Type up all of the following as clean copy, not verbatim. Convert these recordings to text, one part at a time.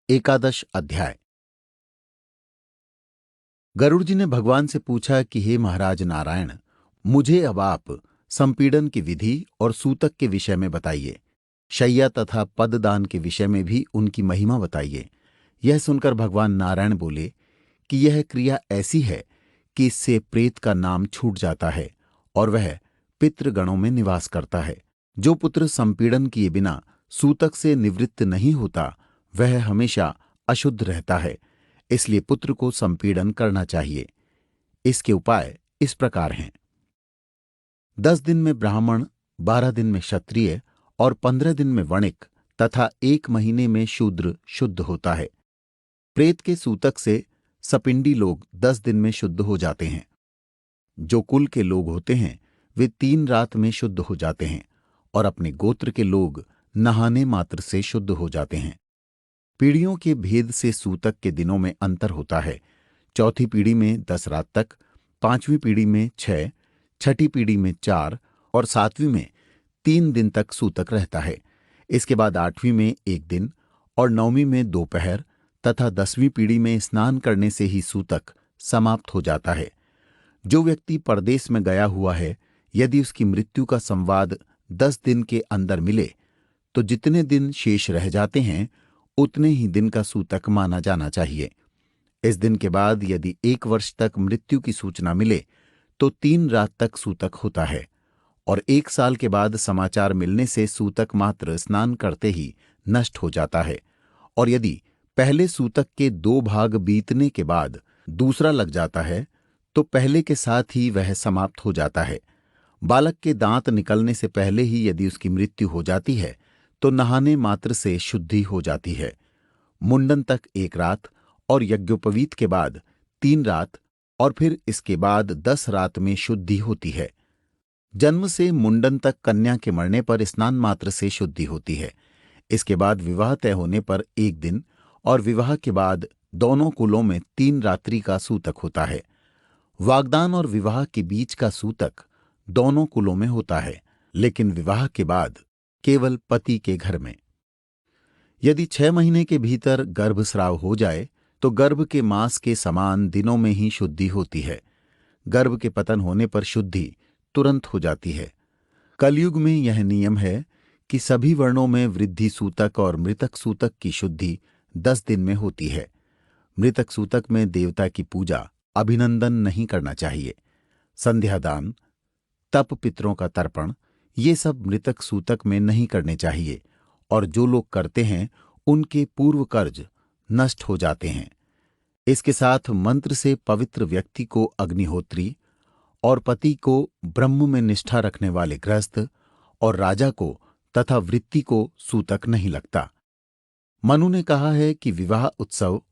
एकादश अध्याय। गरुड़ जी ने भगवान से पूछा कि हे महाराज नारायण, मुझे अब आप संपीड़न की विधि और सूतक के विषय में बताइए। शैया तथा पददान के विषय में भी उनकी महिमा बताइए। यह सुनकर भगवान नारायण बोले कि यह क्रिया ऐसी है कि इससे प्रेत का नाम छूट जाता है और वह पितृगणों में निवास करता है। जो पुत्र संपीड़न किए बिना सूतक से निवृत्त नहीं होता वह हमेशा अशुद्ध रहता है, इसलिए पुत्र को संपीड़न करना चाहिए। इसके उपाय इस प्रकार हैं। 10 दिन में ब्राह्मण, 12 दिन में क्षत्रिय और 15 दिन में वणिक तथा 1 महीने में शूद्र शुद्ध होता है। प्रेत के सूतक से सपिंडी लोग 10 दिन में शुद्ध हो जाते हैं। जो कुल के लोग होते हैं वे 3 रात में शुद्ध हो जाते हैं और अपने गोत्र के लोग नहाने मात्र से शुद्ध हो जाते हैं। पीढ़ियों के भेद से सूतक के दिनों में अंतर होता है। चौथी पीढ़ी में 10 रात तक, 5वीं पीढ़ी में 6, छठी पीढ़ी में 4 और 7वीं में 3 दिन तक सूतक रहता है। इसके बाद 8वीं में 1 दिन और 9वीं में दोपहर तथा 10वीं पीढ़ी में स्नान करने से ही सूतक समाप्त हो जाता है। जो व्यक्ति परदेश में गया हुआ है, यदि उसकी मृत्यु का संवाद 10 दिन के अंदर मिले तो जितने दिन शेष रह जाते हैं उतने ही दिन का सूतक माना जाना चाहिए। इस दिन के बाद यदि 1 वर्ष तक मृत्यु की सूचना मिले तो 3 रात तक सूतक होता है और 1 साल के बाद समाचार मिलने से सूतक मात्र स्नान करते ही नष्ट हो जाता है। और यदि पहले सूतक के 2 भाग बीतने के बाद दूसरा लग जाता है तो पहले के साथ ही वह समाप्त हो जाता है। बालक के दांत निकलने से पहले ही यदि उसकी मृत्यु हो जाती है तो नहाने मात्र से शुद्धि हो जाती है। मुंडन तक 1 रात और यज्ञोपवीत के बाद 3 रात और फिर इसके बाद 10 रात में शुद्धि होती है। जन्म से मुंडन तक कन्या के मरने पर स्नान मात्र से शुद्धि होती है। इसके बाद विवाह तय होने पर 1 दिन और विवाह के बाद दोनों कुलों में 3 रात्रि का सूतक होता है। वागदान और विवाह के बीच का सूतक दोनों कुलों में होता है, लेकिन विवाह के बाद केवल पति के घर में। यदि 6 महीने के भीतर गर्भस्राव हो जाए तो गर्भ के मास के समान दिनों में ही शुद्धि होती है। गर्भ के पतन होने पर शुद्धि तुरंत हो जाती है। कलयुग में यह नियम है कि सभी वर्णों में वृद्धि सूतक और मृतक सूतक की शुद्धि 10 दिन में होती है। मृतक सूतक में देवता की पूजा, अभिनंदन नहीं करना चाहिए। संध्यादान, तप, पितरों का तर्पण, ये सब मृतक सूतक में नहीं करने चाहिए और जो लोग करते हैं उनके पूर्व कर्ज नष्ट हो जाते हैं। इसके साथ मंत्र से पवित्र व्यक्ति को अग्निहोत्री और पति को ब्रह्म में निष्ठा रखने वाले गृहस्थ और राजा को तथा वृत्ति को सूतक नहीं लगता। मनु ने कहा है कि विवाह उत्सव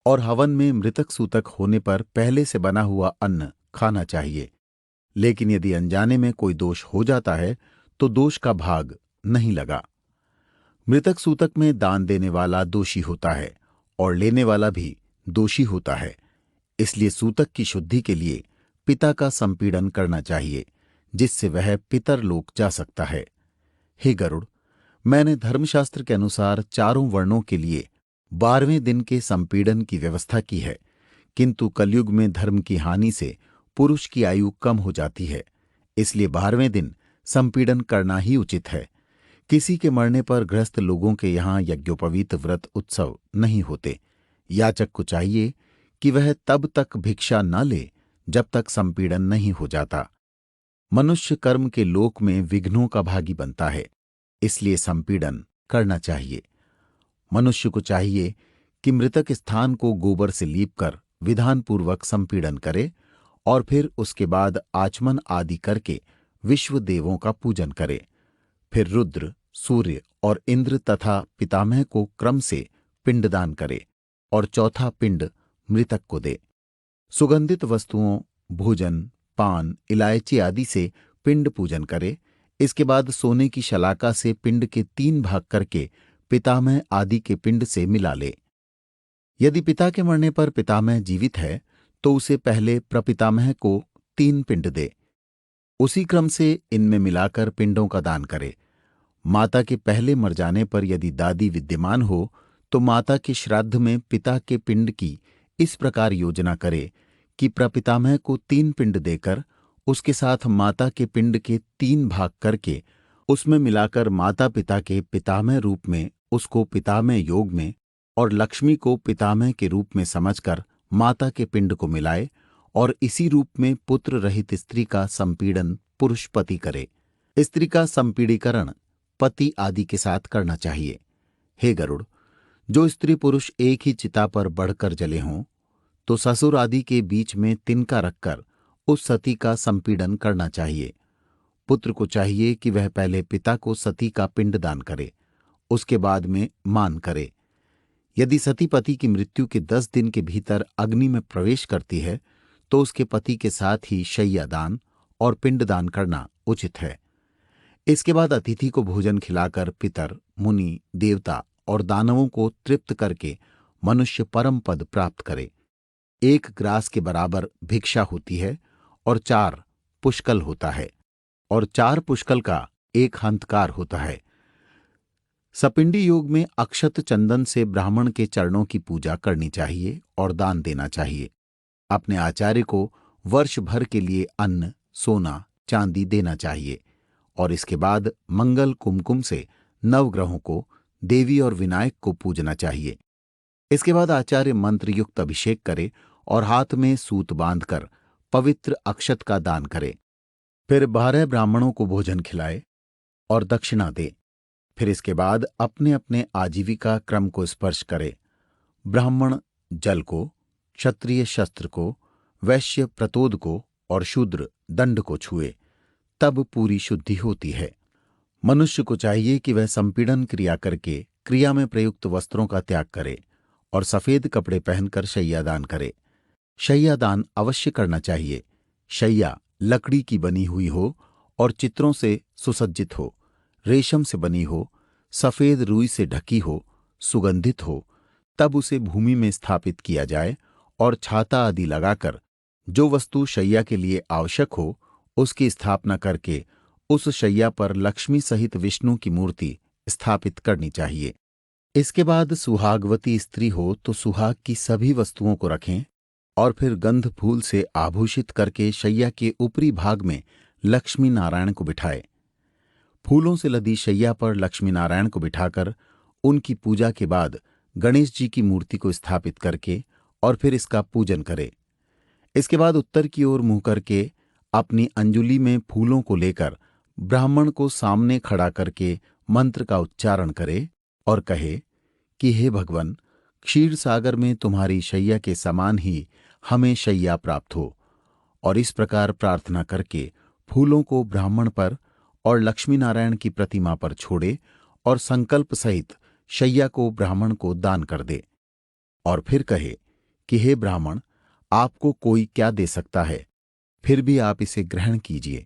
और हवन में मृतक सूतक होने पर पहले से बना हुआ अन्न खाना चाहिए, लेकिन यदि अनजाने में कोई दोष हो जाता है तो दोष का भाग नहीं लगा। मृतक सूतक में दान देने वाला दोषी होता है और लेने वाला भी दोषी होता है, इसलिए सूतक की शुद्धि के लिए पिता का संपीड़न करना चाहिए, जिससे वह पितरलोक जा सकता है। हे गरुड़, मैंने धर्मशास्त्र के अनुसार चारों वर्णों के लिए 12वें दिन के संपीड़न की व्यवस्था की है, किंतु कलयुग में धर्म की हानि से पुरुष की आयु कम हो जाती है, इसलिए 12वें दिन संपीड़न करना ही उचित है। किसी के मरने पर गृहस्थ लोगों के यहाँ यज्ञोपवीत व्रत उत्सव नहीं होते। याचक को चाहिए कि वह तब तक भिक्षा न ले जब तक संपीड़न नहीं हो जाता। मनुष्य कर्म के लोक में विघ्नों का भागी बनता है, इसलिए संपीड़न करना चाहिए। मनुष्य को चाहिए कि मृतक स्थान को गोबर से लीपकर विधानपूर्वक संपीड़न करे और फिर उसके बाद आचमन आदि करके विश्व देवों का पूजन करे। फिर रुद्र, सूर्य और इंद्र तथा पितामह को क्रम से पिंडदान करे और चौथा पिंड मृतक को दे। सुगंधित वस्तुओं, भोजन, पान, इलायची आदि से पिंड पूजन करे। इसके बाद सोने की शलाका से पिंड के 3 भाग करके पितामह आदि के पिंड से मिला ले। यदि पिता के मरने पर पितामह जीवित है तो उसे पहले प्रपितामह को 3 पिंड दे। उसी क्रम से इनमें मिलाकर पिंडों का दान करे। माता के पहले मर जाने पर यदि दादी विद्यमान हो तो माता के श्राद्ध में पिता के पिंड की इस प्रकार योजना करे कि प्रपितामह को 3 पिंड देकर उसके साथ माता के पिंड के 3 भाग करके उसमें मिलाकर माता पिता के पितामह रूप में उसको पितामह योग में और लक्ष्मी को पितामह के रूप में समझकर माता के पिंड को मिलाए और इसी रूप में पुत्र रहित स्त्री का संपीड़न पुरुष पति करे। स्त्री का संपीड़ीकरण पति आदि के साथ करना चाहिए। हे गरुड़, जो स्त्री पुरुष एक ही चिता पर बढ़कर जले हों तो ससुर आदि के बीच में तिनका रखकर उस सती का संपीड़न करना चाहिए। पुत्र को चाहिए कि वह पहले पिता को सती का पिंड दान करे, उसके बाद में मान करे। यदि सती पति की मृत्यु के 10 दिन के भीतर अग्नि में प्रवेश करती है तो उसके पति के साथ ही शैया दान और पिंड दान करना उचित है। इसके बाद अतिथि को भोजन खिलाकर पितर, मुनि, देवता और दानवों को तृप्त करके मनुष्य परम पद प्राप्त करे। 1 ग्रास के बराबर भिक्षा होती है और 4 पुष्कल होता है और 4 पुष्कल का 1 हंतकार होता है। सपिंडी योग में अक्षत चंदन से ब्राह्मण के चरणों की पूजा करनी चाहिए और दान देना चाहिए। अपने आचार्य को वर्ष भर के लिए अन्न, सोना, चांदी देना चाहिए और इसके बाद मंगल कुमकुम से नवग्रहों को, देवी और विनायक को पूजना चाहिए। इसके बाद आचार्य मंत्र युक्त अभिषेक करे और हाथ में सूत बांधकर पवित्र अक्षत का दान करे। फिर 12 ब्राह्मणों को भोजन खिलाए और दक्षिणा दे। फिर इसके बाद अपने अपने आजीविका क्रम को स्पर्श करे। ब्राह्मण जल को, क्षत्रिय शस्त्र को, वैश्य प्रतोद को और शूद्र दंड को छुए, तब पूरी शुद्धि होती है। मनुष्य को चाहिए कि वह संपीड़न क्रिया करके क्रिया में प्रयुक्त वस्त्रों का त्याग करे और सफेद कपड़े पहनकर शय्यादान करे। शय्यादान अवश्य करना चाहिए। शैया लकड़ी की बनी हुई हो और चित्रों से सुसज्जित हो, रेशम से बनी हो, सफेद रुई से ढकी हो, सुगंधित हो, तब उसे भूमि में स्थापित किया जाए और छाता आदि लगाकर जो वस्तु शैया के लिए आवश्यक हो उसकी स्थापना करके उस शैया पर लक्ष्मी सहित विष्णु की मूर्ति स्थापित करनी चाहिए। इसके बाद सुहागवती स्त्री हो तो सुहाग की सभी वस्तुओं को रखें और फिर गंध फूल से आभूषित करके शैया के ऊपरी भाग में लक्ष्मी नारायण को बिठाए। फूलों से लदी शैया पर लक्ष्मी नारायण को बिठाकर उनकी पूजा के बाद गणेश जी की मूर्ति को स्थापित करके और फिर इसका पूजन करे। इसके बाद उत्तर की ओर मुंह करके अपनी अंजुली में फूलों को लेकर ब्राह्मण को सामने खड़ा करके मंत्र का उच्चारण करे और कहे कि हे भगवान, क्षीर सागर में तुम्हारी शैया के समान ही हमें शैया प्राप्त हो। और इस प्रकार प्रार्थना करके फूलों को ब्राह्मण पर और लक्ष्मी नारायण की प्रतिमा पर छोड़े और संकल्प सहित शैया को ब्राह्मण को दान कर दे और फिर कहे कि हे ब्राह्मण, आपको कोई क्या दे सकता है, फिर भी आप इसे ग्रहण कीजिए।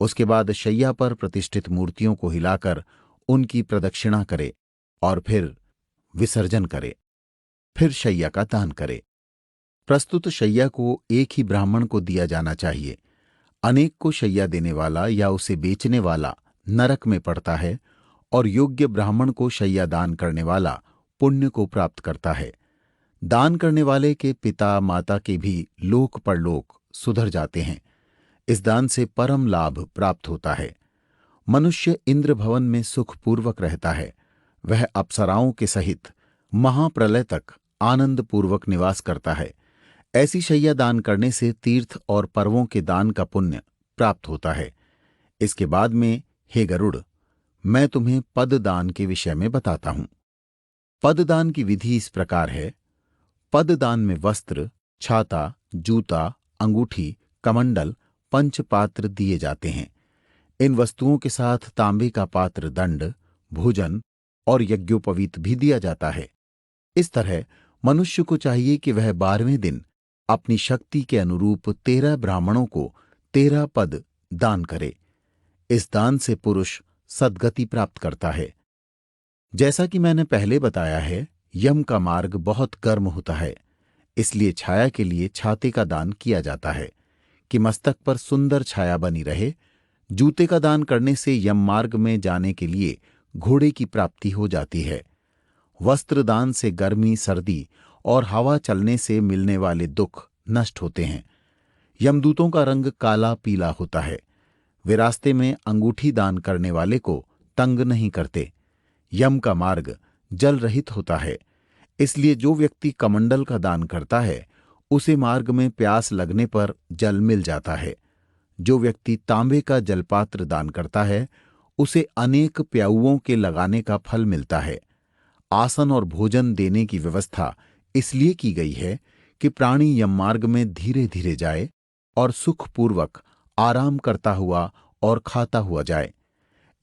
उसके बाद शैया पर प्रतिष्ठित मूर्तियों को हिलाकर उनकी प्रदक्षिणा करे और फिर विसर्जन करे। फिर शैया का दान करे। प्रस्तुत शैया को एक ही ब्राह्मण को दिया जाना चाहिए। अनेक को शैया देने वाला या उसे बेचने वाला नरक में पड़ता है और योग्य ब्राह्मण को शैया दान करने वाला पुण्य को प्राप्त करता है। दान करने वाले के पिता माता के भी लोक परलोक सुधर जाते हैं। इस दान से परम लाभ प्राप्त होता है। मनुष्य इंद्र भवन में सुखपूर्वक रहता है। वह अप्सराओं के सहित महाप्रलय तक आनंद पूर्वक निवास करता है। ऐसी शैया दान करने से तीर्थ और पर्वों के दान का पुण्य प्राप्त होता है। इसके बाद में, हे गरुड़, मैं तुम्हें पददान के विषय में बताता हूं। पददान की विधि इस प्रकार है। पददान में वस्त्र, छाता, जूता, अंगूठी, कमंडल, पंचपात्र दिए जाते हैं। इन वस्तुओं के साथ तांबे का पात्र दंड, भोजन और यज्ञोपवीत भी दिया जाता है। इस तरह मनुष्य को चाहिए कि वह 12वें दिन अपनी शक्ति के अनुरूप 13 ब्राह्मणों को 13 पद दान करे। इस दान से पुरुष सद्गति प्राप्त करता है। जैसा कि मैंने पहले बताया है, यम का मार्ग बहुत गर्म होता है, इसलिए छाया के लिए छाते का दान किया जाता है कि मस्तक पर सुंदर छाया बनी रहे। जूते का दान करने से यम मार्ग में जाने के लिए घोड़े की प्राप्ति हो जाती है। वस्त्रदान से गर्मी सर्दी और हवा चलने से मिलने वाले दुख नष्ट होते हैं। यमदूतों का रंग काला पीला होता है। वे रास्ते में अंगूठी दान करने वाले को तंग नहीं करते। यम का मार्ग जल रहित होता है, इसलिए जो व्यक्ति कमंडल का दान करता है उसे मार्ग में प्यास लगने पर जल मिल जाता है। जो व्यक्ति तांबे का जलपात्र दान करता है उसे अनेक प्याऊओं के लगाने का फल मिलता है। आसन और भोजन देने की व्यवस्था इसलिए की गई है कि प्राणी यम मार्ग में धीरे धीरे जाए और सुखपूर्वक आराम करता हुआ और खाता हुआ जाए।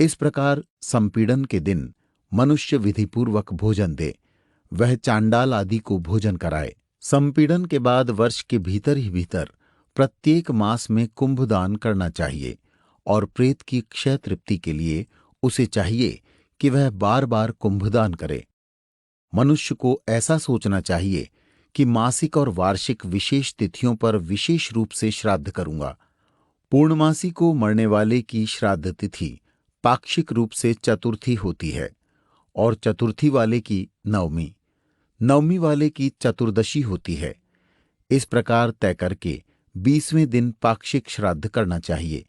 इस प्रकार संपीड़न के दिन मनुष्य विधिपूर्वक भोजन दे, वह चांडाल आदि को भोजन कराए। संपीड़न के बाद वर्ष के भीतर ही भीतर प्रत्येक मास में कुंभदान करना चाहिए और प्रेत की क्षय तृप्ति के लिए उसे चाहिए कि वह बार बार कुंभदान करे। मनुष्य को ऐसा सोचना चाहिए कि मासिक और वार्षिक विशेष तिथियों पर विशेष रूप से श्राद्ध करूंगा। पूर्णमासी को मरने वाले की श्राद्ध तिथि पाक्षिक रूप से चतुर्थी होती है और चतुर्थी वाले की नवमी, नवमी वाले की चतुर्दशी होती है। इस प्रकार तय करके 20वें दिन पाक्षिक श्राद्ध करना चाहिए।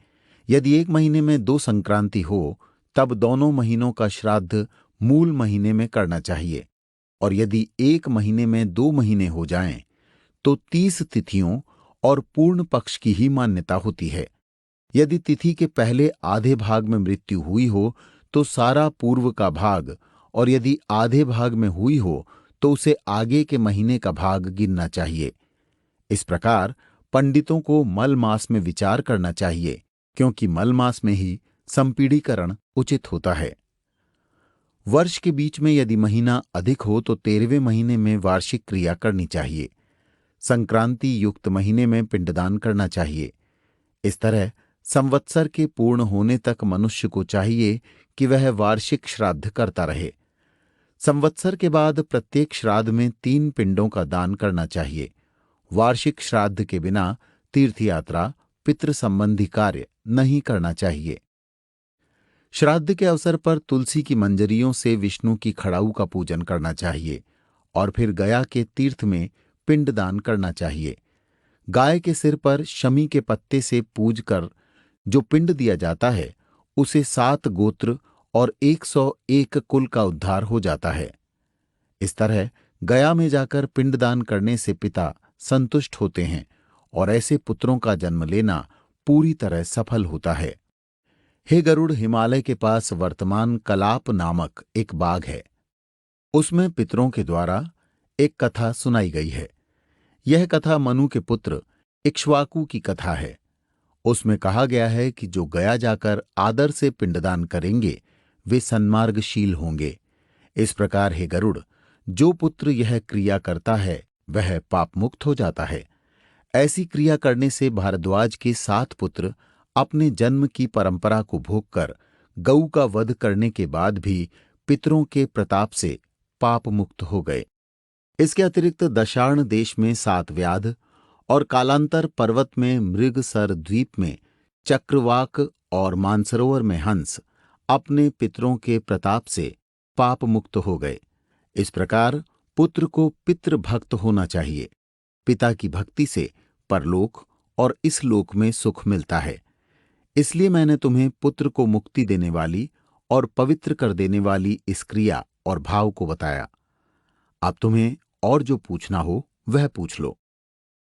यदि एक महीने में 2 संक्रांति हो तब दोनों महीनों का श्राद्ध मूल महीने में करना चाहिए, और यदि एक महीने में 2 महीने हो जाएं तो 30 तिथियों और पूर्ण पक्ष की ही मान्यता होती है। यदि तिथि के पहले आधे भाग में मृत्यु हुई हो तो सारा पूर्व का भाग, और यदि आधे भाग में हुई हो तो उसे आगे के महीने का भाग गिनना चाहिए। इस प्रकार पंडितों को मल मास में विचार करना चाहिए, क्योंकि मल मास में ही संपीड़ीकरण उचित होता है। वर्ष के बीच में यदि महीना अधिक हो तो 13वें महीने में वार्षिक क्रिया करनी चाहिए। संक्रांति युक्त महीने में पिंडदान करना चाहिए। इस तरह संवत्सर के पूर्ण होने तक मनुष्य को चाहिए कि वह वार्षिक श्राद्ध करता रहे। संवत्सर के बाद प्रत्येक श्राद्ध में 3 पिंडों का दान करना चाहिए। वार्षिक श्राद्ध के बिना तीर्थयात्रा, पितृ संबंधी कार्य नहीं करना चाहिए। श्राद्ध के अवसर पर तुलसी की मंजरियों से विष्णु की खड़ाऊ का पूजन करना चाहिए और फिर गया के तीर्थ में पिंड दान करना चाहिए। गाय के सिर पर शमी के पत्ते से पूज कर जो पिंड दिया जाता है उसे 7 गोत्र और 101 कुल का उद्धार हो जाता है। इस तरह गया में जाकर पिंडदान करने से पिता संतुष्ट होते हैं और ऐसे पुत्रों का जन्म लेना पूरी तरह सफल होता है। हे गरुड़, हिमालय के पास वर्तमान कलाप नामक एक बाग है। उसमें पितरों के द्वारा एक कथा सुनाई गई है। यह कथा मनु के पुत्र इक्ष्वाकु की कथा है। उसमें कहा गया है कि जो गया जाकर आदर से पिंडदान करेंगे वे सन्मार्गशील होंगे। इस प्रकार हे गरुड़, जो पुत्र यह क्रिया करता है वह पाप मुक्त हो जाता है। ऐसी क्रिया करने से भारद्वाज के 7 पुत्र अपने जन्म की परंपरा को भोगकर गऊ का वध करने के बाद भी पितरों के प्रताप से पाप मुक्त हो गए। इसके अतिरिक्त दशार्ण देश में 7 व्याध और कालांतर पर्वत में मृगसर द्वीप में चक्रवाक और मानसरोवर में हंस अपने पितरों के प्रताप से पाप मुक्त हो गए। इस प्रकार पुत्र को पितृभक्त होना चाहिए। पिता की भक्ति से परलोक और इस लोक में सुख मिलता है। इसलिए मैंने तुम्हें पुत्र को मुक्ति देने वाली और पवित्र कर देने वाली इस क्रिया और भाव को बताया। अब तुम्हें और जो पूछना हो वह पूछ लो।